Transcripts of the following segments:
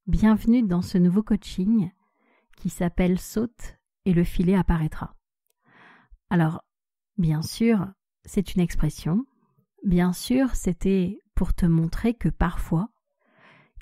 Bienvenue dans ce nouveau coaching qui s'appelle Saute et le filet apparaîtra. Alors, bien sûr, c'est une expression. Bien sûr, c'était pour te montrer que parfois,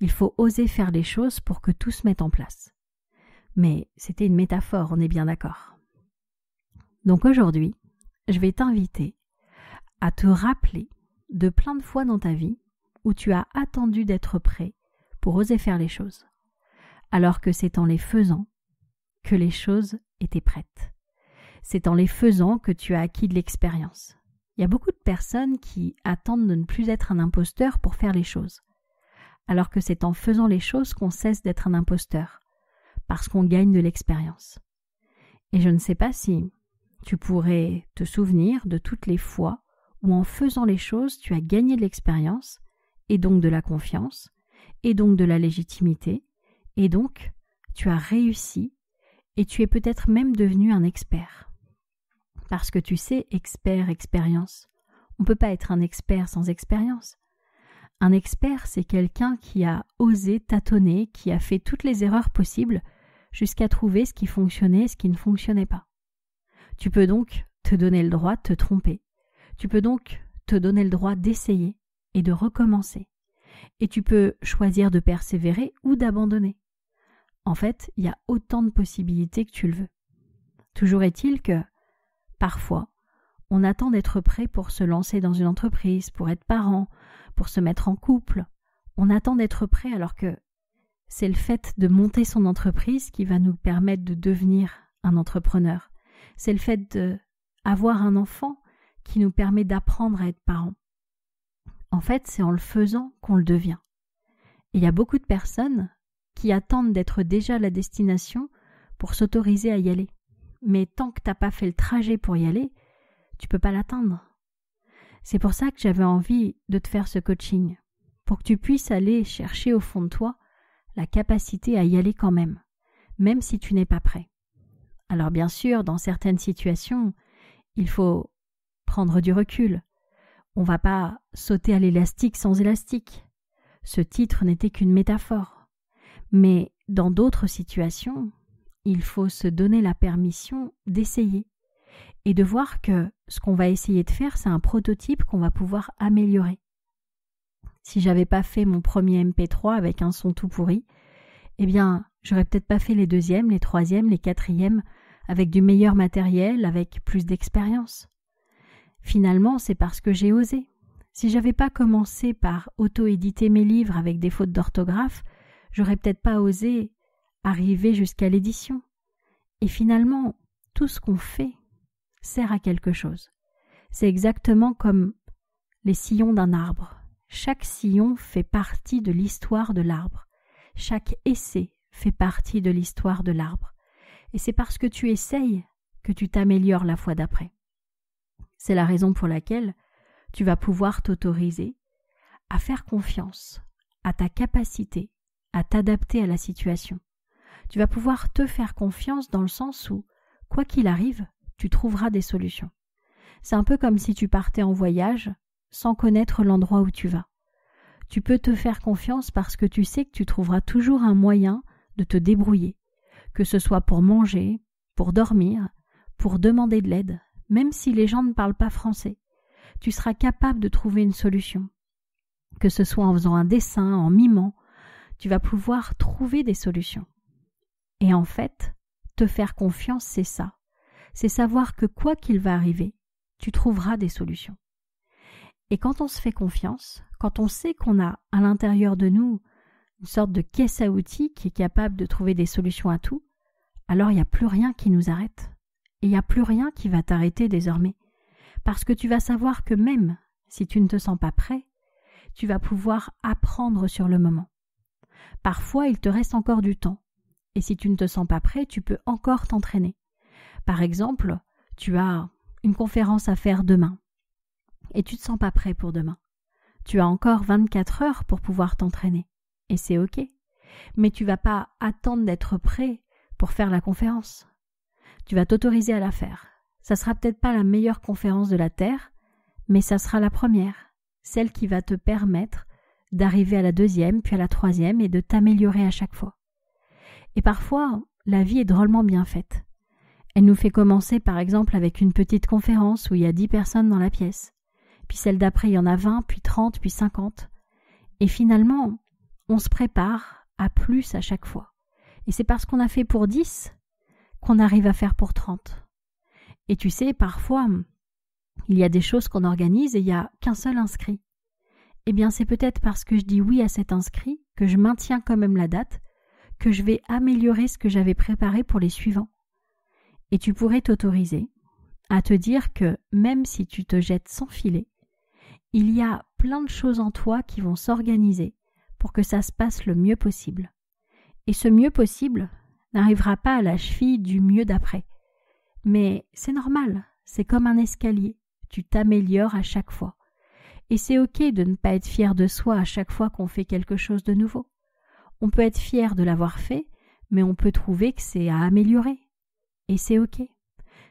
il faut oser faire les choses pour que tout se mette en place. Mais c'était une métaphore, on est bien d'accord. Donc aujourd'hui, je vais t'inviter à te rappeler de plein de fois dans ta vie où tu as attendu d'être prêt pour oser faire les choses, alors que c'est en les faisant que les choses étaient prêtes. C'est en les faisant que tu as acquis de l'expérience. Il y a beaucoup de personnes qui attendent de ne plus être un imposteur pour faire les choses, alors que c'est en faisant les choses qu'on cesse d'être un imposteur, parce qu'on gagne de l'expérience. Et je ne sais pas si tu pourrais te souvenir de toutes les fois où en faisant les choses, tu as gagné de l'expérience, et donc de la confiance, et donc de la légitimité, et donc tu as réussi, et tu es peut-être même devenu un expert. Parce que tu sais, expert, expérience. On ne peut pas être un expert sans expérience. Un expert, c'est quelqu'un qui a osé tâtonner, qui a fait toutes les erreurs possibles jusqu'à trouver ce qui fonctionnait et ce qui ne fonctionnait pas. Tu peux donc te donner le droit de te tromper. Tu peux donc te donner le droit d'essayer et de recommencer. Et tu peux choisir de persévérer ou d'abandonner. En fait, il y a autant de possibilités que tu le veux. Toujours est-il que, parfois, on attend d'être prêt pour se lancer dans une entreprise, pour être parent, pour se mettre en couple. On attend d'être prêt alors que c'est le fait de monter son entreprise qui va nous permettre de devenir un entrepreneur. C'est le fait d'avoir un enfant qui nous permet d'apprendre à être parent. En fait, c'est en le faisant qu'on le devient. Et il y a beaucoup de personnes qui attendent d'être déjà à la destination pour s'autoriser à y aller. Mais tant que tu n'as pas fait le trajet pour y aller, tu ne peux pas l'atteindre. C'est pour ça que j'avais envie de te faire ce coaching, pour que tu puisses aller chercher au fond de toi la capacité à y aller quand même si tu n'es pas prêt. Alors bien sûr, dans certaines situations, il faut prendre du recul. On ne va pas sauter à l'élastique sans élastique. Ce titre n'était qu'une métaphore. Mais dans d'autres situations, il faut se donner la permission d'essayer et de voir que ce qu'on va essayer de faire, c'est un prototype qu'on va pouvoir améliorer. Si j'avais pas fait mon premier MP3 avec un son tout pourri, eh bien, j'aurais peut-être pas fait les deuxièmes, les troisièmes, les quatrièmes avec du meilleur matériel, avec plus d'expérience. Finalement, c'est parce que j'ai osé. Si j'avais pas commencé par auto-éditer mes livres avec des fautes d'orthographe, j'aurais peut-être pas osé arriver jusqu'à l'édition. Et finalement, tout ce qu'on fait sert à quelque chose. C'est exactement comme les sillons d'un arbre. Chaque sillon fait partie de l'histoire de l'arbre. Chaque essai fait partie de l'histoire de l'arbre. Et c'est parce que tu essayes que tu t'améliores la fois d'après. C'est la raison pour laquelle tu vas pouvoir t'autoriser à faire confiance à ta capacité à t'adapter à la situation. Tu vas pouvoir te faire confiance dans le sens où, quoi qu'il arrive, tu trouveras des solutions. C'est un peu comme si tu partais en voyage sans connaître l'endroit où tu vas. Tu peux te faire confiance parce que tu sais que tu trouveras toujours un moyen de te débrouiller, que ce soit pour manger, pour dormir, pour demander de l'aide, même si les gens ne parlent pas français. Tu seras capable de trouver une solution. Que ce soit en faisant un dessin, en mimant, tu vas pouvoir trouver des solutions. Et en fait, te faire confiance, c'est ça. C'est savoir que quoi qu'il va arriver, tu trouveras des solutions. Et quand on se fait confiance, quand on sait qu'on a à l'intérieur de nous une sorte de caisse à outils qui est capable de trouver des solutions à tout, alors il n'y a plus rien qui nous arrête. Et il n'y a plus rien qui va t'arrêter désormais. Parce que tu vas savoir que même si tu ne te sens pas prêt, tu vas pouvoir apprendre sur le moment. Parfois, il te reste encore du temps. Et si tu ne te sens pas prêt, tu peux encore t'entraîner. Par exemple, tu as une conférence à faire demain et tu ne te sens pas prêt pour demain. Tu as encore 24 heures pour pouvoir t'entraîner et c'est OK. Mais tu ne vas pas attendre d'être prêt pour faire la conférence. Tu vas t'autoriser à la faire. Ça ne sera peut-être pas la meilleure conférence de la Terre, mais ça sera la première, celle qui va te permettre d'arriver à la 2e, puis à la 3e et de t'améliorer à chaque fois. Et parfois, la vie est drôlement bien faite. Elle nous fait commencer par exemple avec une petite conférence où il y a 10 personnes dans la pièce. Puis celle d'après, il y en a 20, puis 30, puis 50. Et finalement, on se prépare à plus à chaque fois. Et c'est parce qu'on a fait pour 10 qu'on arrive à faire pour 30. Et tu sais, parfois, il y a des choses qu'on organise et il n'y a qu'un seul inscrit. Eh bien, c'est peut-être parce que je dis oui à cet inscrit, que je maintiens quand même la date, que je vais améliorer ce que j'avais préparé pour les suivants. Et tu pourrais t'autoriser à te dire que même si tu te jettes sans filet, il y a plein de choses en toi qui vont s'organiser pour que ça se passe le mieux possible. Et ce mieux possible n'arrivera pas à la cheville du mieux d'après. Mais c'est normal, c'est comme un escalier, tu t'améliores à chaque fois. Et c'est ok de ne pas être fier de soi à chaque fois qu'on fait quelque chose de nouveau. On peut être fier de l'avoir fait, mais on peut trouver que c'est à améliorer. Et c'est ok.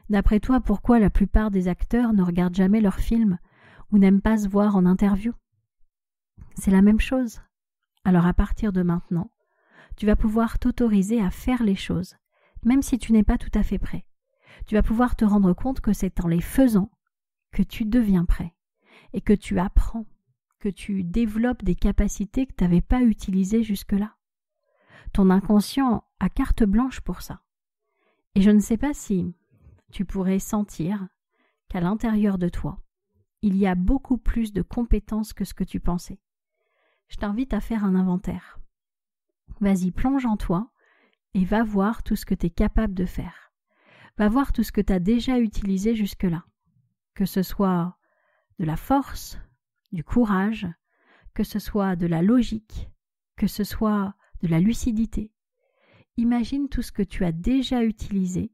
D'après toi, pourquoi la plupart des acteurs ne regardent jamais leurs films ou n'aiment pas se voir en interview? C'est la même chose. Alors à partir de maintenant, tu vas pouvoir t'autoriser à faire les choses, même si tu n'es pas tout à fait prêt. Tu vas pouvoir te rendre compte que c'est en les faisant que tu deviens prêt et que tu apprends, que tu développes des capacités que tu n'avais pas utilisées jusque-là. Ton inconscient a carte blanche pour ça. Et je ne sais pas si tu pourrais sentir qu'à l'intérieur de toi, il y a beaucoup plus de compétences que ce que tu pensais. Je t'invite à faire un inventaire. Vas-y, plonge en toi et va voir tout ce que tu es capable de faire. Va voir tout ce que tu as déjà utilisé jusque-là. Que ce soit de la force, du courage, que ce soit de la logique, que ce soit de la lucidité. Imagine tout ce que tu as déjà utilisé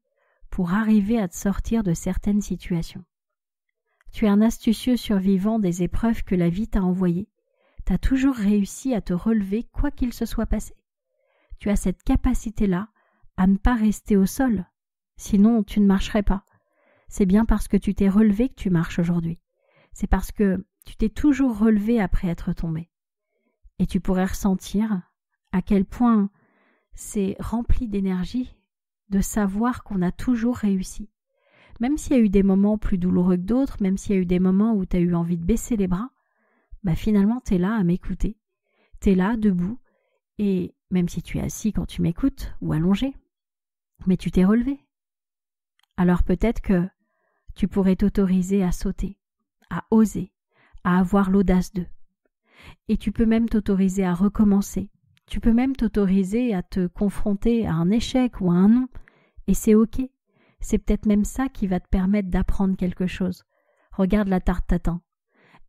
pour arriver à te sortir de certaines situations. Tu es un astucieux survivant des épreuves que la vie t'a envoyées. Tu as toujours réussi à te relever quoi qu'il se soit passé. Tu as cette capacité-là à ne pas rester au sol, sinon tu ne marcherais pas. C'est bien parce que tu t'es relevé que tu marches aujourd'hui. C'est parce que tu t'es toujours relevé après être tombé. Et tu pourrais ressentir à quel point c'est rempli d'énergie de savoir qu'on a toujours réussi. Même s'il y a eu des moments plus douloureux que d'autres, même s'il y a eu des moments où tu as eu envie de baisser les bras, finalement tu es là à m'écouter. Tu es là, debout, et même si tu es assis quand tu m'écoutes, ou allongé, mais tu t'es relevé. Alors peut-être que tu pourrais t'autoriser à sauter, à oser, à avoir l'audace d'eux. Et tu peux même t'autoriser à recommencer. Tu peux même t'autoriser à te confronter à un échec ou à un non. Et c'est ok. C'est peut-être même ça qui va te permettre d'apprendre quelque chose. Regarde la tarte tatin.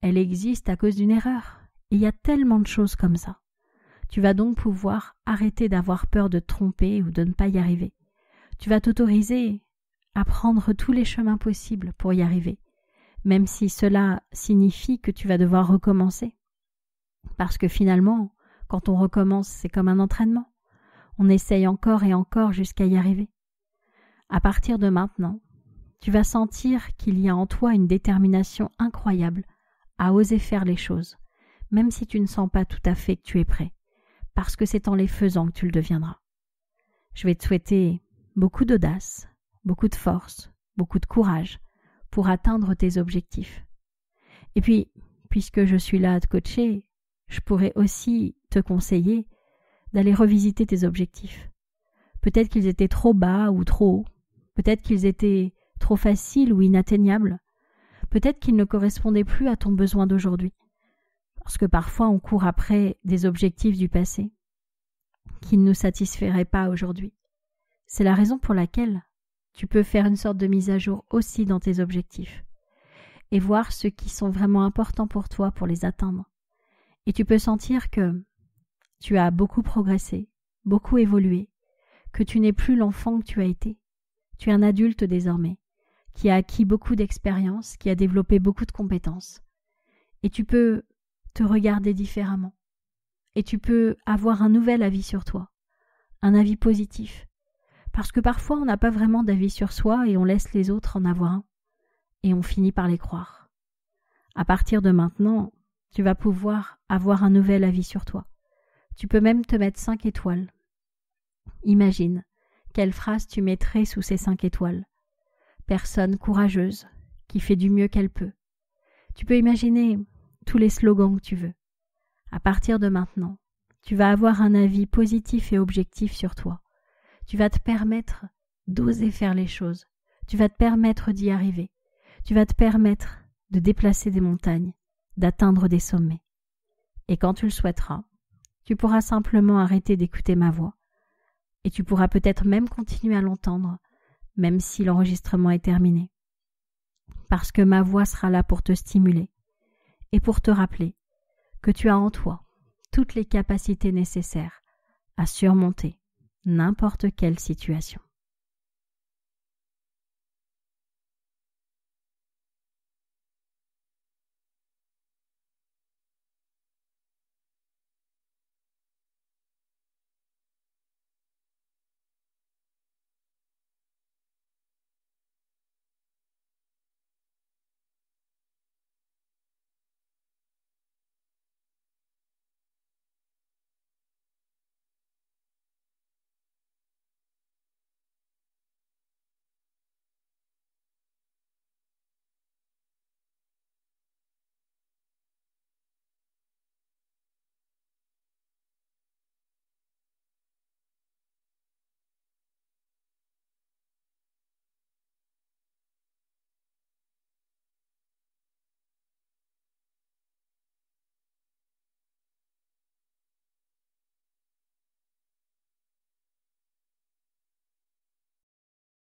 Elle existe à cause d'une erreur. Et il y a tellement de choses comme ça. Tu vas donc pouvoir arrêter d'avoir peur de te tromper ou de ne pas y arriver. Tu vas t'autoriser à prendre tous les chemins possibles pour y arriver, même si cela signifie que tu vas devoir recommencer. Parce que finalement, quand on recommence, c'est comme un entraînement. On essaye encore et encore jusqu'à y arriver. À partir de maintenant, tu vas sentir qu'il y a en toi une détermination incroyable à oser faire les choses, même si tu ne sens pas tout à fait que tu es prêt, parce que c'est en les faisant que tu le deviendras. Je vais te souhaiter beaucoup d'audace, beaucoup de force, beaucoup de courage pour atteindre tes objectifs. Et puis, puisque je suis là à te coacher, je pourrais aussi te conseiller d'aller revisiter tes objectifs. Peut-être qu'ils étaient trop bas ou trop hauts, peut-être qu'ils étaient trop faciles ou inatteignables, peut-être qu'ils ne correspondaient plus à ton besoin d'aujourd'hui. Parce que parfois on court après des objectifs du passé qui ne nous satisferaient pas aujourd'hui. C'est la raison pour laquelle tu peux faire une sorte de mise à jour aussi dans tes objectifs et voir ceux qui sont vraiment importants pour toi pour les atteindre. Et tu peux sentir que tu as beaucoup progressé, beaucoup évolué, que tu n'es plus l'enfant que tu as été. Tu es un adulte désormais, qui a acquis beaucoup d'expérience, qui a développé beaucoup de compétences. Et tu peux te regarder différemment. Et tu peux avoir un nouvel avis sur toi, un avis positif. Parce que parfois on n'a pas vraiment d'avis sur soi et on laisse les autres en avoir un. Et on finit par les croire. À partir de maintenant, Tu vas pouvoir avoir un nouvel avis sur toi. Tu peux même te mettre 5 étoiles. Imagine, quelle phrase tu mettrais sous ces 5 étoiles? Personne courageuse, qui fait du mieux qu'elle peut. Tu peux imaginer tous les slogans que tu veux. À partir de maintenant, tu vas avoir un avis positif et objectif sur toi. Tu vas te permettre d'oser faire les choses. Tu vas te permettre d'y arriver. Tu vas te permettre de déplacer des montagnes, d'atteindre des sommets. Et quand tu le souhaiteras, tu pourras simplement arrêter d'écouter ma voix. Et tu pourras peut-être même continuer à l'entendre, même si l'enregistrement est terminé. Parce que ma voix sera là pour te stimuler et pour te rappeler que tu as en toi toutes les capacités nécessaires à surmonter n'importe quelle situation.